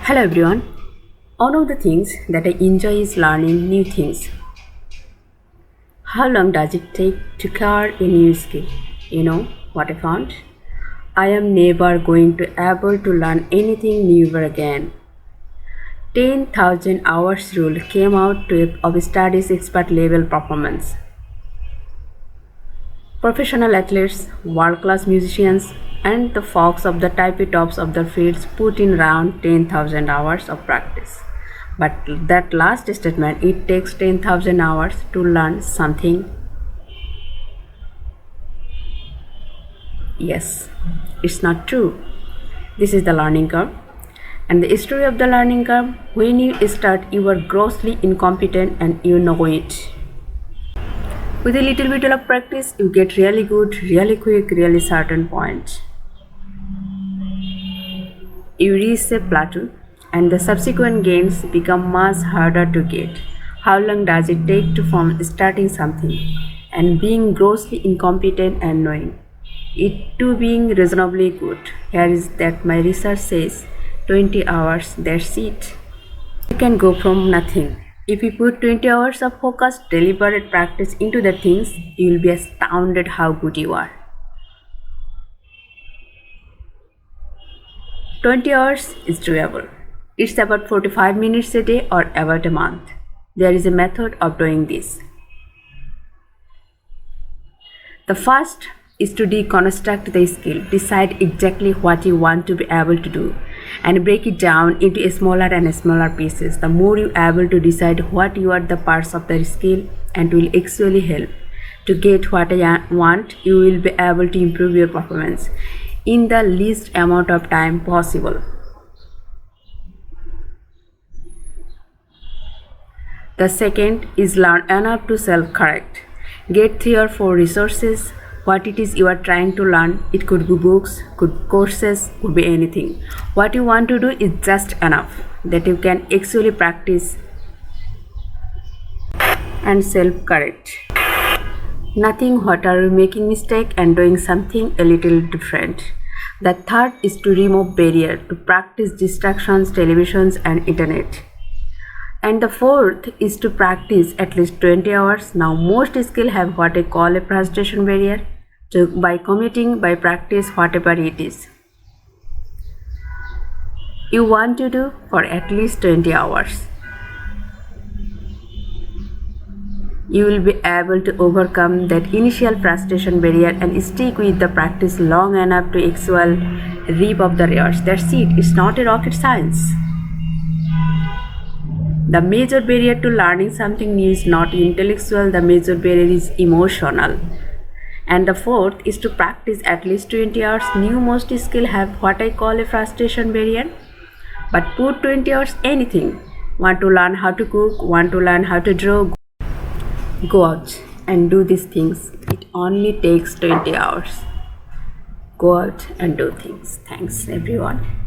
Hello everyone. One of the things that I enjoy is learning new things. How long does it take to learn a new skill? You know what I found? I am never going to able to learn anything new ever again. 10,000 hours rule came out of studies expert level performance. Professional athletes, world-class musicians, and the folks of the tippy tops of the fields put in around 10,000 hours of practice. But that last statement, it takes 10,000 hours to learn something. Yes, it's not true. This is the learning curve. And the story of the learning curve, when you start, you are grossly incompetent and you know it. With a little bit of practice, you get really good, really quick, really certain points. You reach a plateau and the subsequent gains become much harder to get. How long does it take to from starting something and being grossly incompetent and knowing it to being reasonably good? Here is that my research says 20 hours, that's it. You can go from nothing. If you put 20 hours of focused, deliberate practice into the things, you will be astounded how good you are. 20 hours is doable. It's about 45 minutes a day or about a month. There is a method of doing this. The first is to deconstruct the skill. Decide exactly what you want to be able to do and break it down into smaller and smaller pieces. The more you are able to decide what you are the parts of the skill and will actually help to get what I want, you will be able to improve your performance in the least amount of time possible. The second is learn enough to self-correct. Get 3 or 4 resources. What it is you are trying to learn. It could be books, could courses, could be anything. What you want to do is just enough that you can actually practice and self-correct. Nothing what are you making mistake and doing something a little different. The third is to remove barrier to practice distractions, televisions and internet. And the fourth is to practice at least 20 hours. Now most skills have what I call a frustration barrier. So by committing, by practice, whatever it is you want to do for at least 20 hours, you will be able to overcome that initial frustration barrier and stick with the practice long enough to actual reap of the rewards. That's it. It's not a rocket science. The major barrier to learning something new is not intellectual. The major barrier is emotional. And the fourth is to practice at least 20 hours. New most skill have what I call a frustration barrier. But put 20 hours anything. Want to learn how to cook, want to learn how to draw, go out and do these things. It only takes 20 hours. Go out and do things. Thanks everyone.